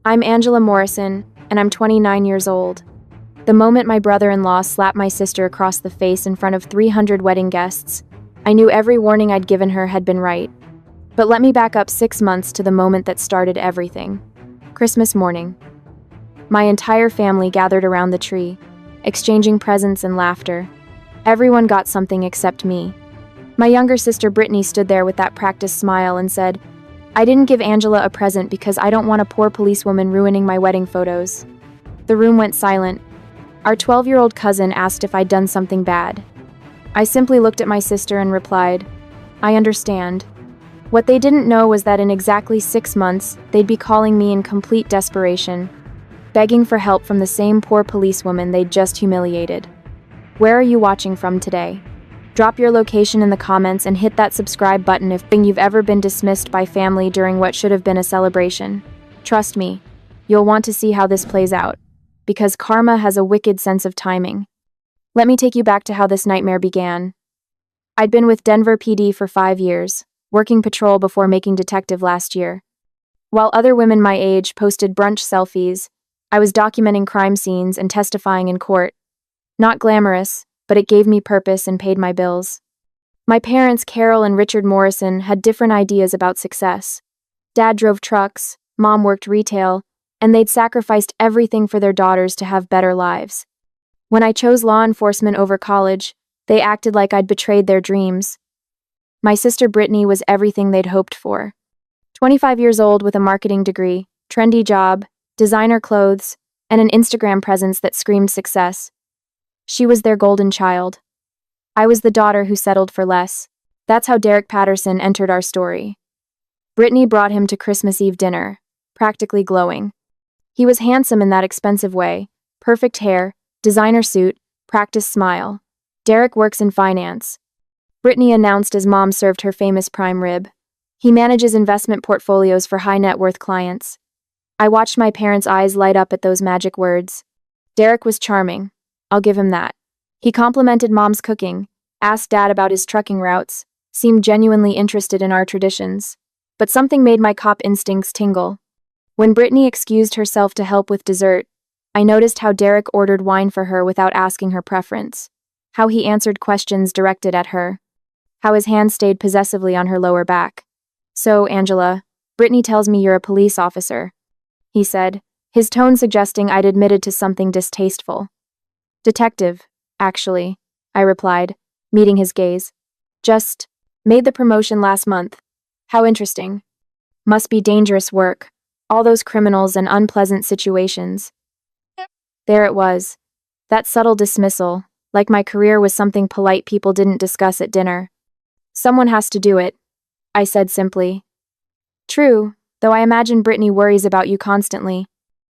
I'm Angela Morrison, and I'm 29 years old. The moment my brother-in-law slapped my sister across the face in front of 300 wedding guests, I knew every warning I'd given her had been right. But let me back up 6 months to the moment that started everything. Christmas morning. My entire family gathered around the tree, exchanging presents and laughter. Everyone got something except me. My younger sister Brittany stood there with that practiced smile and said, "I didn't give Angela a present because I don't want a poor policewoman ruining my wedding photos." The room went silent. Our 12-year-old cousin asked if I'd done something bad. I simply looked at my sister and replied, "I understand." What they didn't know was that in exactly 6 months, they'd be calling me in complete desperation, begging for help from the same poor policewoman they'd just humiliated. Where are you watching from today? Drop your location in the comments and hit that subscribe button if you've ever been dismissed by family during what should have been a celebration. Trust me, you'll want to see how this plays out, because karma has a wicked sense of timing. Let me take you back to how this nightmare began. I'd been with Denver PD for 5 years, working patrol before making detective last year. While other women my age posted brunch selfies, I was documenting crime scenes and testifying in court. Not glamorous, but it gave me purpose and paid my bills. My parents, Carol and Richard Morrison, had different ideas about success. Dad drove trucks, Mom worked retail, and they'd sacrificed everything for their daughters to have better lives. When I chose law enforcement over college, they acted like I'd betrayed their dreams. My sister Brittany was everything they'd hoped for. 25 years old with a marketing degree, trendy job, designer clothes, and an Instagram presence that screamed success. She was their golden child. I was the daughter who settled for less. That's how Derek Patterson entered our story. Brittany brought him to Christmas Eve dinner, practically glowing. He was handsome in that expensive way, perfect hair, designer suit, practiced smile. Derek works in finance. Brittany announced as Mom served her famous prime rib. He manages investment portfolios for high net worth clients. I watched my parents' eyes light up at those magic words. Derek was charming. I'll give him that. He complimented Mom's cooking, asked Dad about his trucking routes, seemed genuinely interested in our traditions. But something made my cop instincts tingle. When Brittany excused herself to help with dessert, I noticed how Derek ordered wine for her without asking her preference, how he answered questions directed at her, how his hand stayed possessively on her lower back. "So, Angela, Brittany tells me you're a police officer," he said, his tone suggesting I'd admitted to something distasteful. "Detective, actually," I replied, meeting his gaze. "Just made the promotion last month. How interesting. Must be dangerous work. All those criminals and unpleasant situations." There it was. That subtle dismissal, like my career was something polite people didn't discuss at dinner. "Someone has to do it," I said simply. "True, though I imagine Brittany worries about you constantly.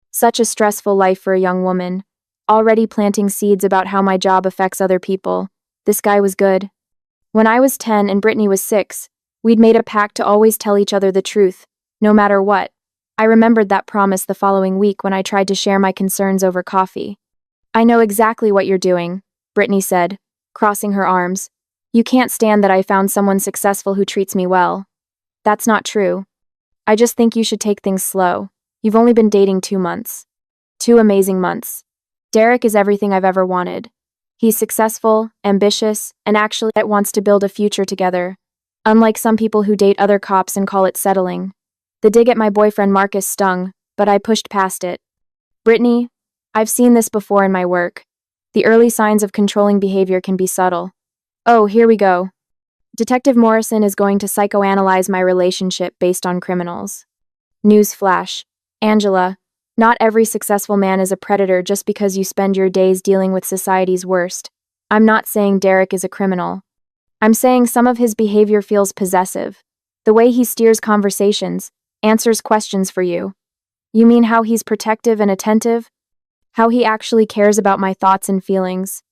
Such a stressful life for a young woman. Already planting seeds about how my job affects other people. This guy was good. When I was 10 and Brittany was 6, we'd made a pact to always tell each other the truth, no matter what. I remembered that promise the following week when I tried to share my concerns over coffee. "I know exactly what you're doing," Brittany said, crossing her arms. "You can't stand that I found someone successful who treats me well." "That's not true. I just think you should take things slow. You've only been dating 2 months. 2 amazing months. Derek is everything I've ever wanted. He's successful, ambitious, and actually wants to build a future together. Unlike some people who date other cops and call it settling. The dig at my boyfriend Marcus stung, but I pushed past it. Brittany, I've seen this before in my work. The early signs of controlling behavior can be subtle. Oh, here we go. Detective Morrison is going to psychoanalyze my relationship based on criminals. Newsflash. Angela, not every successful man is a predator just because you spend your days dealing with society's worst. I'm not saying Derek is a criminal. I'm saying some of his behavior feels possessive. The way he steers conversations, answers questions for you. You mean how he's protective and attentive? How he actually cares about my thoughts and feelings?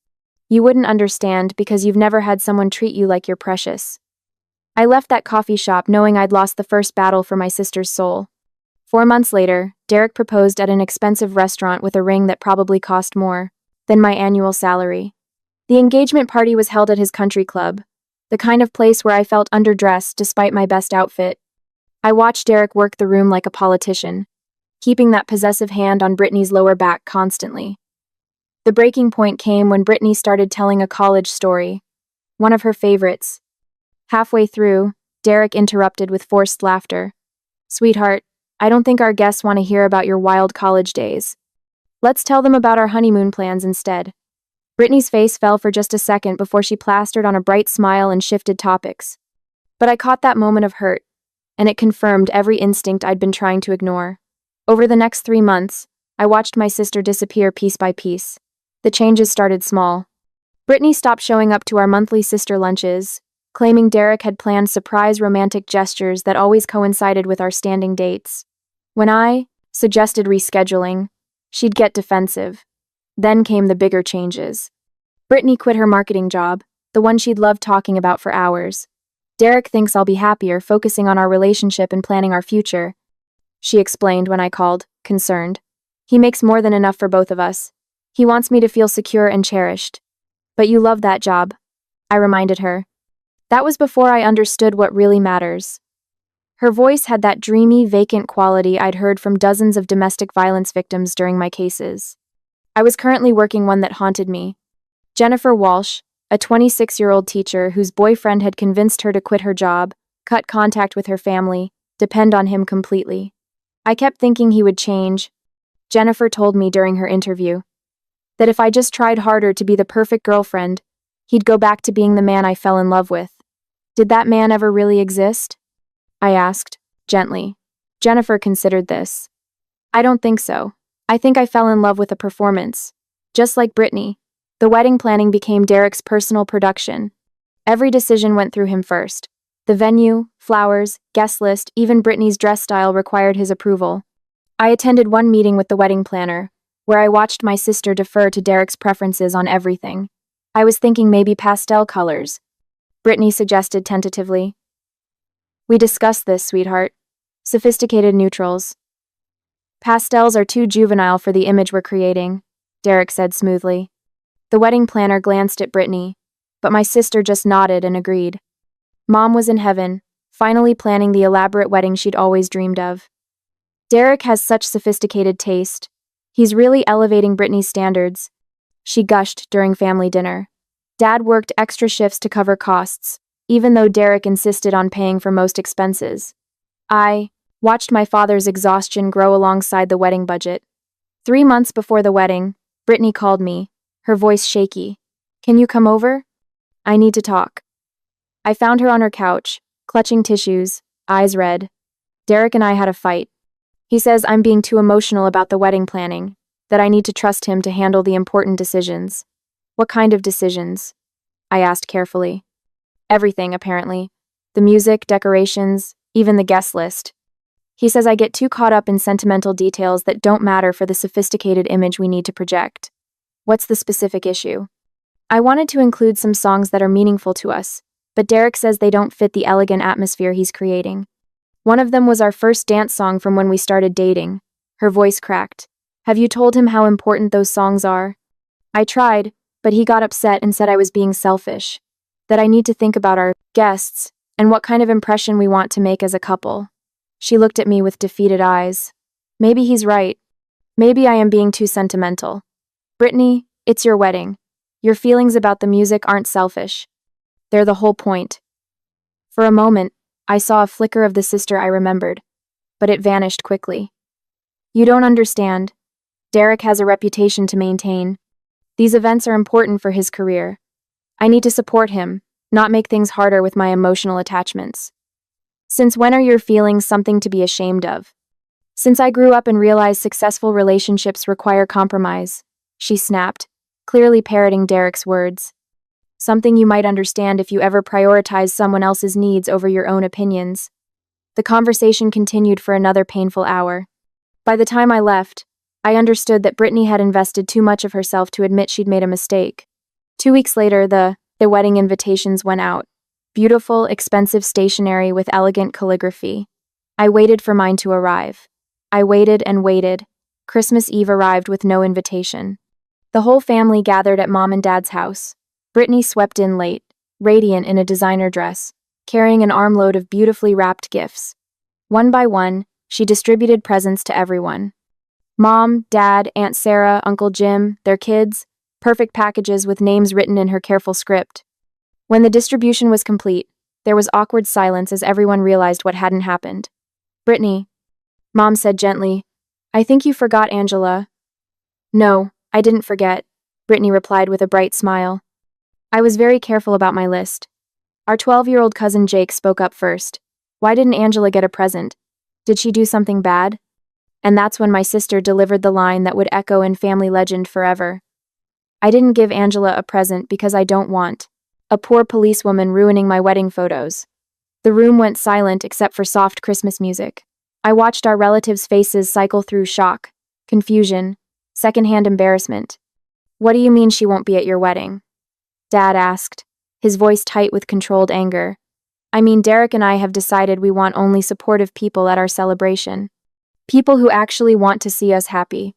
You wouldn't understand because you've never had someone treat you like you're precious. I left that coffee shop knowing I'd lost the first battle for my sister's soul. 4 months later, Derek proposed at an expensive restaurant with a ring that probably cost more than my annual salary. The engagement party was held at his country club, the kind of place where I felt underdressed despite my best outfit. I watched Derek work the room like a politician, keeping that possessive hand on Brittany's lower back constantly. The breaking point came when Brittany started telling a college story, one of her favorites. Halfway through, Derek interrupted with forced laughter. "Sweetheart, I don't think our guests want to hear about your wild college days. Let's tell them about our honeymoon plans instead." Brittany's face fell for just a second before she plastered on a bright smile and shifted topics. But I caught that moment of hurt, and it confirmed every instinct I'd been trying to ignore. Over the next 3 months, I watched my sister disappear piece by piece. The changes started small. Brittany stopped showing up to our monthly sister lunches, claiming Derek had planned surprise romantic gestures that always coincided with our standing dates. When I suggested rescheduling, she'd get defensive. Then came the bigger changes. Brittany quit her marketing job, the one she'd loved talking about for hours. "Derek thinks I'll be happier focusing on our relationship and planning our future," she explained when I called, concerned. "He makes more than enough for both of us. He wants me to feel secure and cherished." "But you love that job," I reminded her. That was before I understood what really matters. Her voice had that dreamy, vacant quality I'd heard from dozens of domestic violence victims during my cases. I was currently working one that haunted me. Jennifer Walsh, a 26-year-old teacher whose boyfriend had convinced her to quit her job, cut contact with her family, depend on him completely. I kept thinking he would change. Jennifer told me during her interview that if I just tried harder to be the perfect girlfriend, he'd go back to being the man I fell in love with. Did that man ever really exist? I asked, gently. Jennifer considered this. I don't think so. I think I fell in love with a performance. Just like Brittany, the wedding planning became Derek's personal production. Every decision went through him first. The venue, flowers, guest list, even Brittany's dress style required his approval. I attended one meeting with the wedding planner, where I watched my sister defer to Derek's preferences on everything. I was thinking maybe pastel colors, Brittany suggested tentatively. "We discussed this, sweetheart. Sophisticated neutrals." "Pastels are too juvenile for the image we're creating," Derek said smoothly. The wedding planner glanced at Brittany, but my sister just nodded and agreed. Mom was in heaven, finally planning the elaborate wedding she'd always dreamed of. "Derek has such sophisticated taste. He's really elevating Brittany's standards," she gushed during family dinner. Dad worked extra shifts to cover costs, even though Derek insisted on paying for most expenses. I watched my father's exhaustion grow alongside the wedding budget. 3 months before the wedding, Brittany called me, her voice shaky. "Can you come over? I need to talk." I found her on her couch, clutching tissues, eyes red. "Derek and I had a fight. He says I'm being too emotional about the wedding planning, that I need to trust him to handle the important decisions." "What kind of decisions?" I asked carefully. "Everything, apparently. The music, decorations, even the guest list. He says I get too caught up in sentimental details that don't matter for the sophisticated image we need to project." "What's the specific issue?" "I wanted to include some songs that are meaningful to us, but Derek says they don't fit the elegant atmosphere he's creating. One of them was our first dance song from when we started dating." Her voice cracked. "Have you told him how important those songs are?" I tried, but he got upset and said I was being selfish, that I need to think about our guests and what kind of impression we want to make as a couple. She looked at me with defeated eyes. Maybe he's right. Maybe I am being too sentimental. "Brittany, it's your wedding. Your feelings about the music aren't selfish. They're the whole point." For a moment, I saw a flicker of the sister I remembered, but it vanished quickly. "You don't understand. Derek has a reputation to maintain. These events are important for his career. I need to support him, not make things harder with my emotional attachments. Since when are your feelings something to be ashamed of?" "Since I grew up and realized successful relationships require compromise," she snapped, clearly parroting Derek's words. "Something you might understand if you ever prioritize someone else's needs over your own opinions." The conversation continued for another painful hour. By the time I left, I understood that Brittany had invested too much of herself to admit she'd made a mistake. 2 weeks later, the wedding invitations went out. Beautiful, expensive stationery with elegant calligraphy. I waited for mine to arrive. I waited and waited. Christmas Eve arrived with no invitation. The whole family gathered at Mom and Dad's house. Brittany swept in late, radiant in a designer dress, carrying an armload of beautifully wrapped gifts. One by one, She distributed presents to everyone. Mom, Dad, Aunt Sarah, Uncle Jim, their kids, perfect packages with names written in her careful script. When the distribution was complete, there was awkward silence as everyone realized what hadn't happened. Brittany, Mom said gently, I think you forgot Angela. No, I didn't forget, Brittany replied with a bright smile. I was very careful about my list. Our 12-year-old cousin Jake spoke up first. Why didn't Angela get a present? Did she do something bad? And that's when my sister delivered the line that would echo in family legend forever. I didn't give Angela a present because I don't want a poor policewoman ruining my wedding photos. The room went silent except for soft Christmas music. I watched our relatives' faces cycle through shock, confusion, secondhand embarrassment. What do you mean she won't be at your wedding? Dad asked, his voice tight with controlled anger. I mean, Derek and I have decided we want only supportive people at our celebration. People who actually want to see us happy.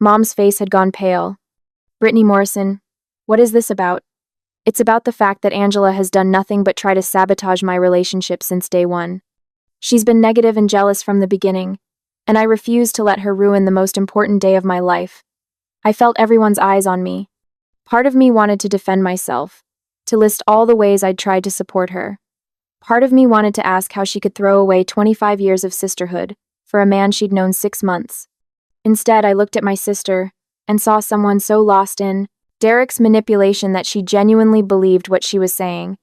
Mom's face had gone pale. Brittany Morrison, what is this about? It's about the fact that Angela has done nothing but try to sabotage my relationship since day one. She's been negative and jealous from the beginning, and I refuse to let her ruin the most important day of my life. I felt everyone's eyes on me. Part of me wanted to defend myself, to list all the ways I'd tried to support her. Part of me wanted to ask how she could throw away 25 years of sisterhood for a man she'd known 6 months. Instead, I looked at my sister and saw someone so lost in Derek's manipulation that she genuinely believed what she was saying.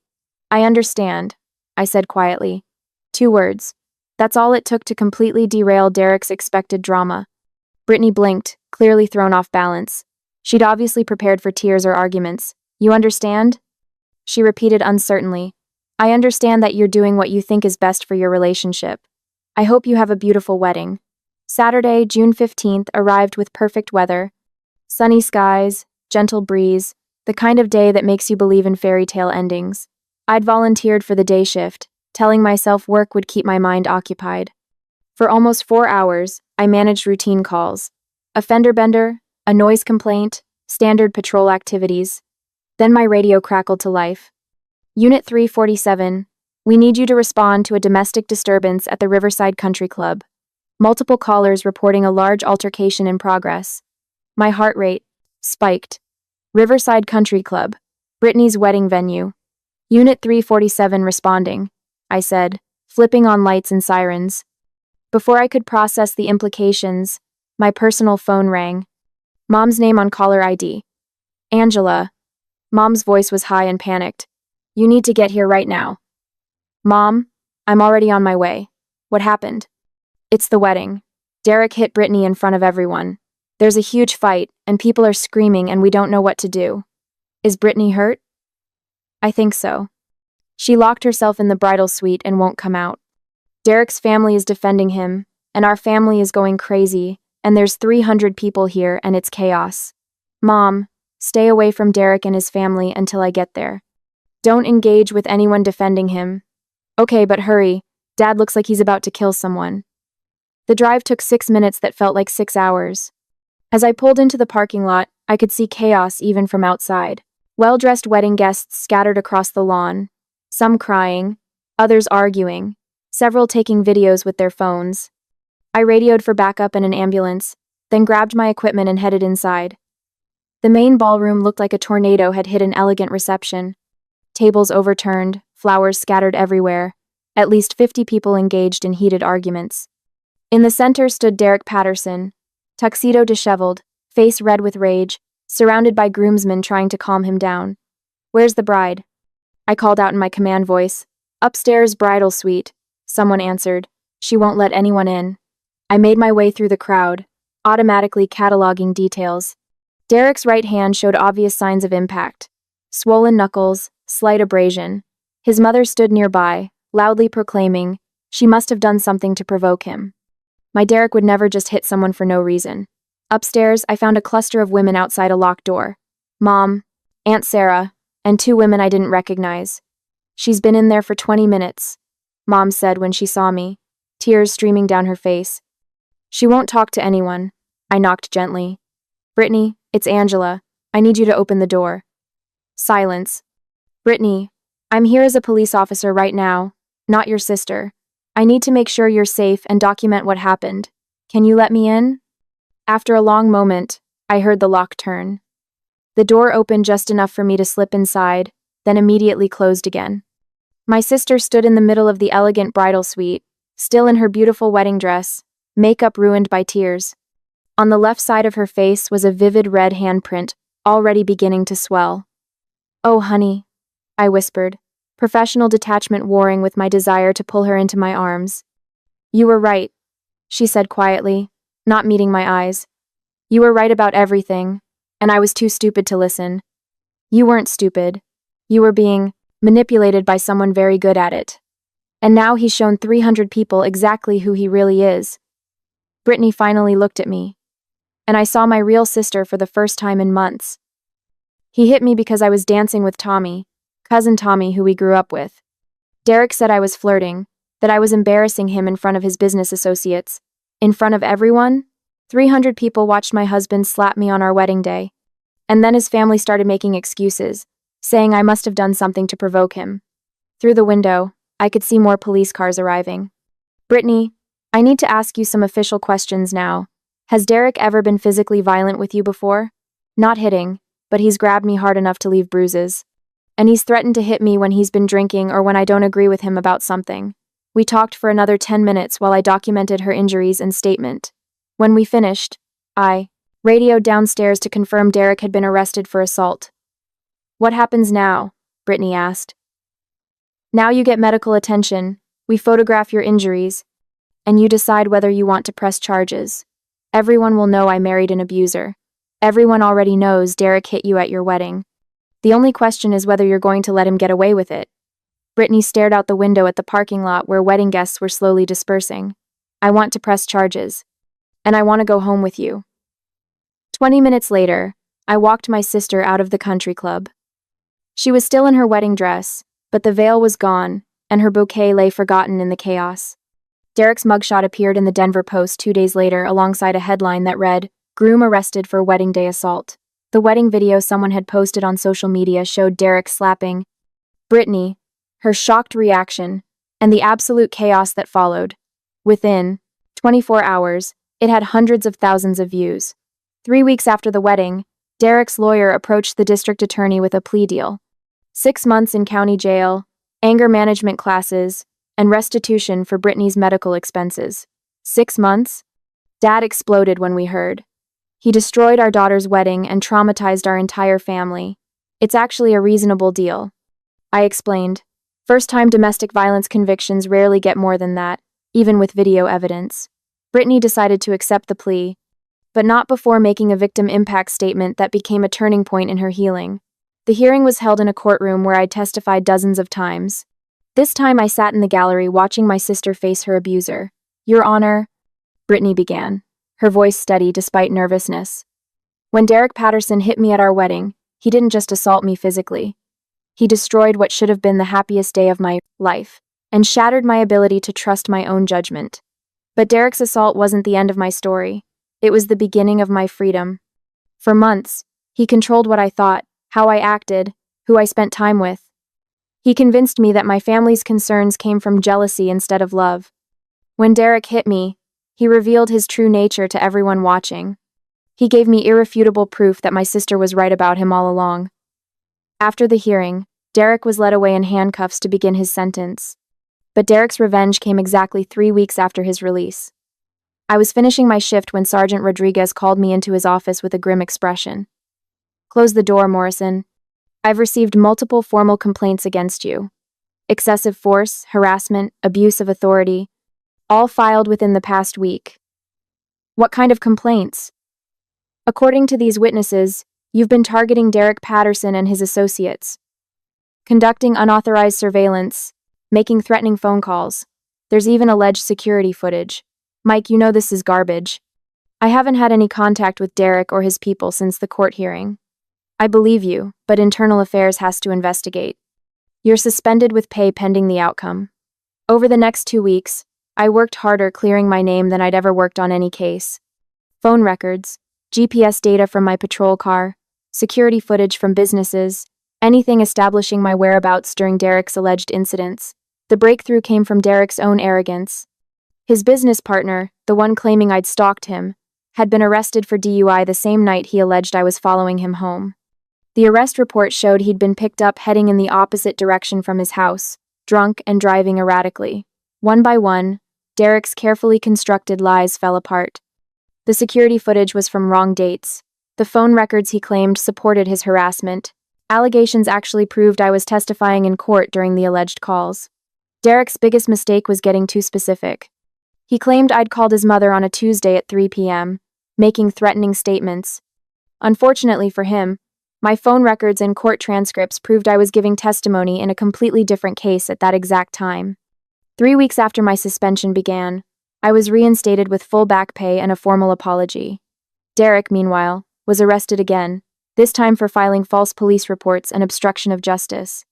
I understand, I said quietly. 2 words. That's all it took to completely derail Derek's expected drama. Brittany blinked, clearly thrown off balance. She'd obviously prepared for tears or arguments. You understand? She repeated uncertainly. I understand that you're doing what you think is best for your relationship. I hope you have a beautiful wedding. Saturday, June 15th, arrived with perfect weather. Sunny skies, gentle breeze, the kind of day that makes you believe in fairy tale endings. I'd volunteered for the day shift, telling myself work would keep my mind occupied. For almost 4 hours, I managed routine calls. A fender bender, a noise complaint, standard patrol activities. Then my radio crackled to life. Unit 347, we need you to respond to a domestic disturbance at the Riverside Country Club. Multiple callers reporting a large altercation in progress. My heart rate spiked. Riverside Country Club, Brittany's wedding venue. Unit 347 responding, I said, flipping on lights and sirens. Before I could process the implications, my personal phone rang. Mom's name on caller ID. Angela. Mom's voice was high and panicked. You need to get here right now. Mom, I'm already on my way. What happened? It's the wedding. Derek hit Brittany in front of everyone. There's a huge fight, and people are screaming and we don't know what to do. Is Brittany hurt? I think so. She locked herself in the bridal suite and won't come out. Derek's family is defending him, and our family is going crazy, and there's 300 people here and it's chaos. Mom, stay away from Derek and his family until I get there. Don't engage with anyone defending him. Okay, but hurry. Dad looks like he's about to kill someone. The drive took 6 minutes that felt like 6 hours. As I pulled into the parking lot, I could see chaos even from outside. Well-dressed wedding guests scattered across the lawn, some crying, others arguing, several taking videos with their phones. I radioed for backup and an ambulance, then grabbed my equipment and headed inside. The main ballroom looked like a tornado had hit an elegant reception. Tables overturned, flowers scattered everywhere, at least 50 people engaged in heated arguments. In the center stood Derek Patterson, tuxedo disheveled, face red with rage, surrounded by groomsmen trying to calm him down. Where's the bride? I called out in my command voice. Upstairs, bridal suite, someone answered. She won't let anyone in. I made my way through the crowd, automatically cataloging details. Derek's right hand showed obvious signs of impact. Swollen knuckles, slight abrasion. His mother stood nearby, loudly proclaiming, she must have done something to provoke him. My Derek would never just hit someone for no reason. Upstairs, I found a cluster of women outside a locked door. Mom, Aunt Sarah, and 2 women I didn't recognize. She's been in there for 20 minutes, Mom said when she saw me, tears streaming down her face. She won't talk to anyone. I knocked gently. Brittany, it's Angela. I need you to open the door. Silence. Brittany, I'm here as a police officer right now, not your sister. I need to make sure you're safe and document what happened. Can you let me in? After a long moment, I heard the lock turn. The door opened just enough for me to slip inside, then immediately closed again. My sister stood in the middle of the elegant bridal suite, still in her beautiful wedding dress, makeup ruined by tears. On the left side of her face was a vivid red handprint, already beginning to swell. "Oh, honey," I whispered, professional detachment warring with my desire to pull her into my arms. "You were right," she said quietly, not meeting my eyes. "You were right about everything, and I was too stupid to listen." "You weren't stupid. You were being manipulated by someone very good at it. And now he's shown 300 people exactly who he really is." Brittany finally looked at me, and I saw my real sister for the first time in months. He hit me because I was dancing with Tommy, cousin Tommy who we grew up with. Derek said I was flirting, that I was embarrassing him in front of his business associates. In front of everyone? 300 people watched my husband slap me on our wedding day. And then his family started making excuses, saying I must have done something to provoke him. Through the window, I could see more police cars arriving. "Brittany, I need to ask you some official questions now. Has Derek ever been physically violent with you before?" "Not hitting, but he's grabbed me hard enough to leave bruises. And he's threatened to hit me when he's been drinking or when I don't agree with him about something." We talked for another 10 minutes while I documented her injuries and statement. When we finished, I radioed downstairs to confirm Derek had been arrested for assault. "What happens now?" Brittany asked. "Now you get medical attention, we photograph your injuries, and you decide whether you want to press charges. Everyone will know I married an abuser. Everyone already knows Derek hit you at your wedding. The only question is whether you're going to let him get away with it." Brittany stared out the window at the parking lot where wedding guests were slowly dispersing. "I want to press charges. And I want to go home with you." 20 minutes later, I walked my sister out of the country club. She was still in her wedding dress, but the veil was gone, and her bouquet lay forgotten in the chaos. Derek's mugshot appeared in the Denver Post 2 days later alongside a headline that read, "Groom arrested for wedding day assault." The wedding video someone had posted on social media showed Derek slapping Brittany, her shocked reaction, and the absolute chaos that followed. Within 24 hours, it had hundreds of thousands of views. 3 weeks after the wedding, Derek's lawyer approached the district attorney with a plea deal. 6 months in county jail, anger management classes, and restitution for Brittany's medical expenses. 6 months? Dad exploded when we heard. He destroyed our daughter's wedding and traumatized our entire family. "It's actually a reasonable deal," I explained. "First-time domestic violence convictions rarely get more than that, even with video evidence." Brittany decided to accept the plea, but not before making a victim impact statement that became a turning point in her healing. The hearing was held in a courtroom where I'd testified dozens of times. This time I sat in the gallery watching my sister face her abuser. "Your Honor," Brittany began, her voice steady despite nervousness. "When Derek Patterson hit me at our wedding, he didn't just assault me physically. He destroyed what should have been the happiest day of my life, and shattered my ability to trust my own judgment. But Derek's assault wasn't the end of my story. It was the beginning of my freedom. For months, he controlled what I thought, how I acted, who I spent time with. He convinced me that my family's concerns came from jealousy instead of love. When Derek hit me, he revealed his true nature to everyone watching. He gave me irrefutable proof that my sister was right about him all along." After the hearing, Derek was led away in handcuffs to begin his sentence. But Derek's revenge came exactly 3 weeks after his release. I was finishing my shift when Sergeant Rodriguez called me into his office with a grim expression. "Close the door, Morrison. I've received multiple formal complaints against you. Excessive force, harassment, abuse of authority, all filed within the past week." "What kind of complaints?" "According to these witnesses, you've been targeting Derek Patterson and his associates, conducting unauthorized surveillance, making threatening phone calls. There's even alleged security footage. Mike, you know this is garbage. I haven't had any contact with Derek or his people since the court hearing. I believe you, but Internal Affairs has to investigate. You're suspended with pay pending the outcome." Over the next 2 weeks, I worked harder clearing my name than I'd ever worked on any case. Phone records, GPS data from my patrol car, security footage from businesses, anything establishing my whereabouts during Derek's alleged incidents. The breakthrough came from Derek's own arrogance. His business partner, the one claiming I'd stalked him, had been arrested for DUI the same night he alleged I was following him home. The arrest report showed he'd been picked up heading in the opposite direction from his house, drunk and driving erratically. One by one, Derek's carefully constructed lies fell apart. The security footage was from wrong dates. The phone records he claimed supported his harassment. Allegations actually proved I was testifying in court during the alleged calls. Derek's biggest mistake was getting too specific. He claimed I'd called his mother on a Tuesday at 3 p.m., making threatening statements. Unfortunately for him, my phone records and court transcripts proved I was giving testimony in a completely different case at that exact time. 3 weeks after my suspension began, I was reinstated with full back pay and a formal apology. Derek, meanwhile, was arrested again, this time for filing false police reports and obstruction of justice.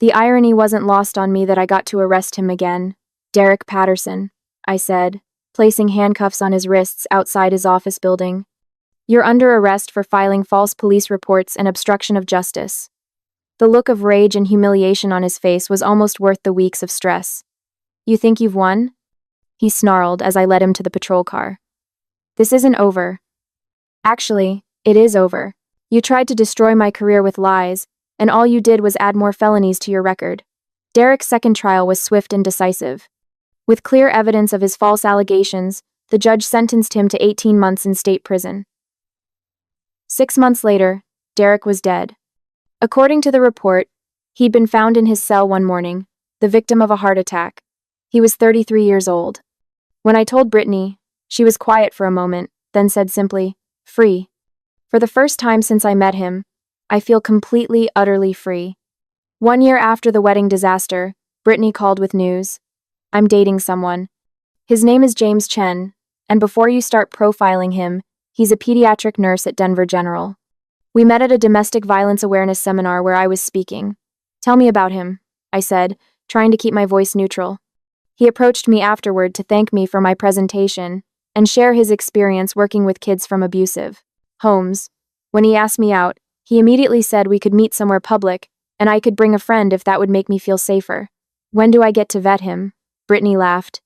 The irony wasn't lost on me that I got to arrest him again. "Derek Patterson," I said, placing handcuffs on his wrists outside his office building. "You're under arrest for filing false police reports and obstruction of justice." The look of rage and humiliation on his face was almost worth the weeks of stress. "You think you've won?" he snarled as I led him to the patrol car. "This isn't over." "Actually, it is over. You tried to destroy my career with lies, and all you did was add more felonies to your record." Derek's second trial was swift and decisive. With clear evidence of his false allegations, the judge sentenced him to 18 months in state prison. 6 months later, Derek was dead. According to the report, he'd been found in his cell one morning, the victim of a heart attack. He was 33 years old. When I told Brittany, she was quiet for a moment, then said simply, "Free." For the first time since I met him, I feel completely, utterly free. 1 year after the wedding disaster, Brittany called with news. "I'm dating someone. His name is James Chen, and before you start profiling him, he's a pediatric nurse at Denver General. We met at a domestic violence awareness seminar where I was speaking." "Tell me about him," I said, trying to keep my voice neutral. He approached me afterward to thank me for my presentation and share his experience working with kids from abusive homes. When he asked me out, he immediately said we could meet somewhere public, and I could bring a friend if that would make me feel safer. "When do I get to vet him?" Brittany laughed.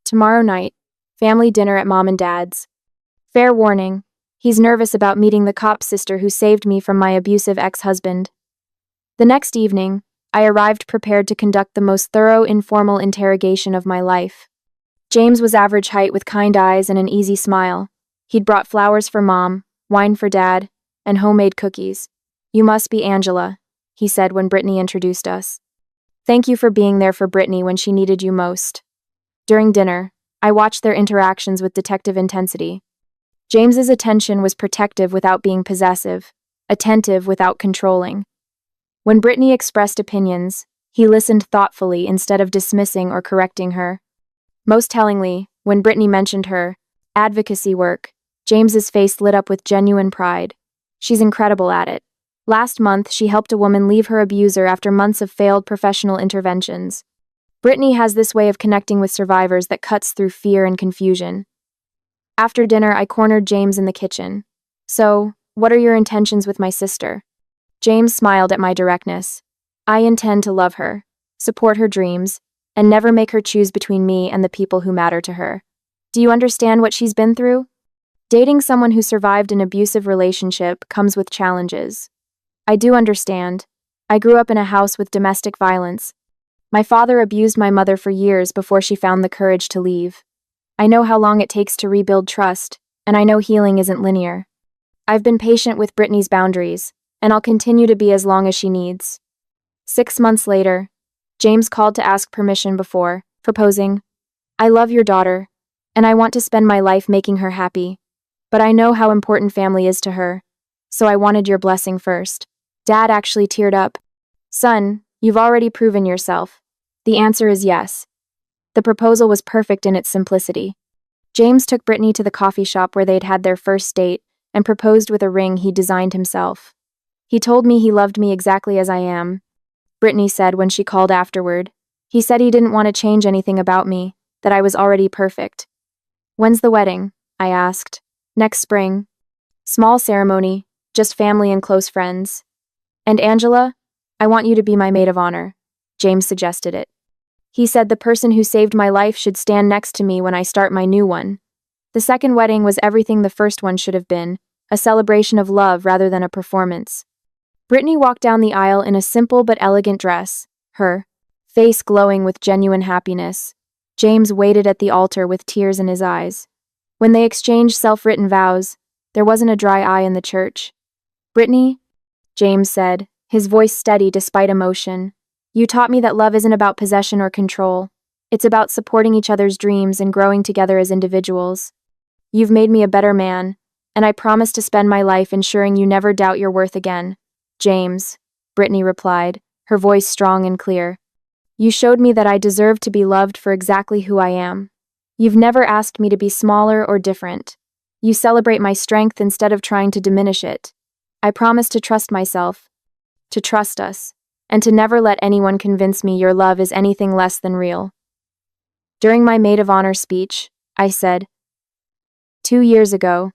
"Tomorrow night. Family dinner at Mom and Dad's. Fair warning, he's nervous about meeting the cop's sister who saved me from my abusive ex-husband." The next evening, I arrived prepared to conduct the most thorough, informal interrogation of my life. James was average height with kind eyes and an easy smile. He'd brought flowers for Mom, wine for Dad, and homemade cookies. "You must be Angela," he said when Brittany introduced us. "Thank you for being there for Brittany when she needed you most." During dinner, I watched their interactions with detective intensity. James's attention was protective without being possessive, attentive without controlling. When Brittany expressed opinions, he listened thoughtfully instead of dismissing or correcting her. Most tellingly, when Brittany mentioned her advocacy work, James's face lit up with genuine pride. "She's incredible at it. Last month, she helped a woman leave her abuser after months of failed professional interventions. Brittany has this way of connecting with survivors that cuts through fear and confusion." After dinner, I cornered James in the kitchen. "So, what are your intentions with my sister?" James smiled at my directness. "I intend to love her, support her dreams, and never make her choose between me and the people who matter to her. Do you understand what she's been through? Dating someone who survived an abusive relationship comes with challenges." "I do understand. I grew up in a house with domestic violence. My father abused my mother for years before she found the courage to leave. I know how long it takes to rebuild trust, and I know healing isn't linear. I've been patient with Brittany's boundaries, and I'll continue to be as long as she needs." 6 months later, James called to ask permission before proposing. "I love your daughter, and I want to spend my life making her happy. But I know how important family is to her, so I wanted your blessing first." Dad actually teared up. "Son, you've already proven yourself. The answer is yes." The proposal was perfect in its simplicity. James took Brittany to the coffee shop where they'd had their first date and proposed with a ring he designed himself. "He told me he loved me exactly as I am," Brittany said when she called afterward. "He said he didn't want to change anything about me, that I was already perfect." "When's the wedding?" I asked. "Next spring. Small ceremony, just family and close friends." "And Angela, I want you to be my maid of honor." James suggested it. He said the person who saved my life should stand next to me when I start my new one. The second wedding was everything the first one should have been, a celebration of love rather than a performance. Brittany walked down the aisle in a simple but elegant dress, her face glowing with genuine happiness. James waited at the altar with tears in his eyes. When they exchanged self-written vows, there wasn't a dry eye in the church. "Brittany," James said, his voice steady despite emotion, "you taught me that love isn't about possession or control. It's about supporting each other's dreams and growing together as individuals. You've made me a better man, and I promise to spend my life ensuring you never doubt your worth again." "James," Brittany replied, her voice strong and clear, "you showed me that I deserve to be loved for exactly who I am. You've never asked me to be smaller or different. You celebrate my strength instead of trying to diminish it. I promise to trust myself, to trust us, and to never let anyone convince me your love is anything less than real." During my maid of honor speech, I said, 2 years ago,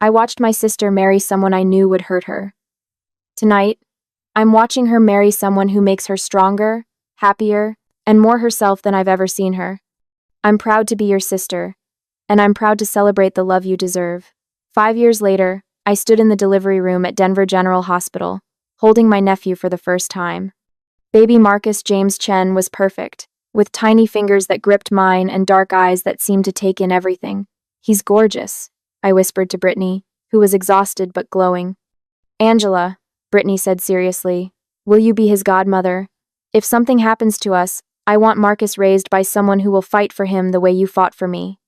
I watched my sister marry someone I knew would hurt her. Tonight, I'm watching her marry someone who makes her stronger, happier, and more herself than I've ever seen her. I'm proud to be your sister, and I'm proud to celebrate the love you deserve." 5 years later, I stood in the delivery room at Denver General Hospital, holding my nephew for the first time. Baby Marcus James Chen was perfect, with tiny fingers that gripped mine and dark eyes that seemed to take in everything. "He's gorgeous," I whispered to Brittany, who was exhausted but glowing. "Angela," Brittany said seriously, "will you be his godmother? If something happens to us, I want Marcus raised by someone who will fight for him the way you fought for me.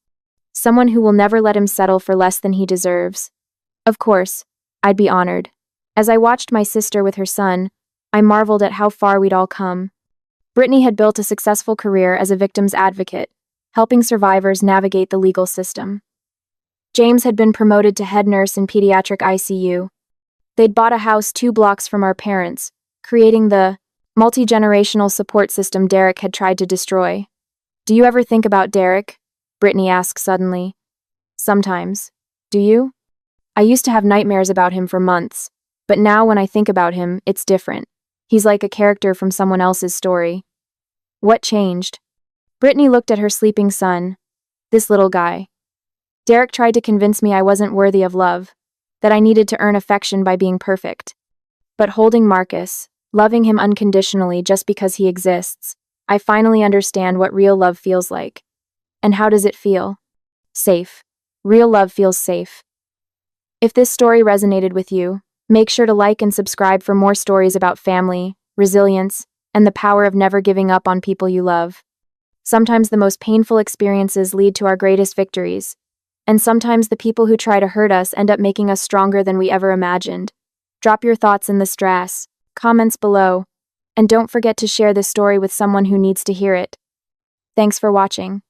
Someone who will never let him settle for less than he deserves." Of course, I'd be honored. As I watched my sister with her son, I marveled at how far we'd all come. Brittany had built a successful career as a victim's advocate, helping survivors navigate the legal system. James had been promoted to head nurse in pediatric ICU. They'd bought a house 2 blocks from our parents, creating the multi-generational support system Derek had tried to destroy. "Do you ever think about Derek?" Brittany asked suddenly. "Sometimes. Do you?" "I used to have nightmares about him for months, but now when I think about him, it's different. He's like a character from someone else's story." "What changed?" Brittany looked at her sleeping son. "This little guy. Derek tried to convince me I wasn't worthy of love, that I needed to earn affection by being perfect. But holding Marcus, loving him unconditionally just because he exists, I finally understand what real love feels like. And how does it feel? Safe. Real love feels safe." If this story resonated with you, make sure to like and subscribe for more stories about family, resilience, and the power of never giving up on people you love. Sometimes the most painful experiences lead to our greatest victories, and sometimes the people who try to hurt us end up making us stronger than we ever imagined. Drop your thoughts in the comments below, and don't forget to share this story with someone who needs to hear it. Thanks for watching.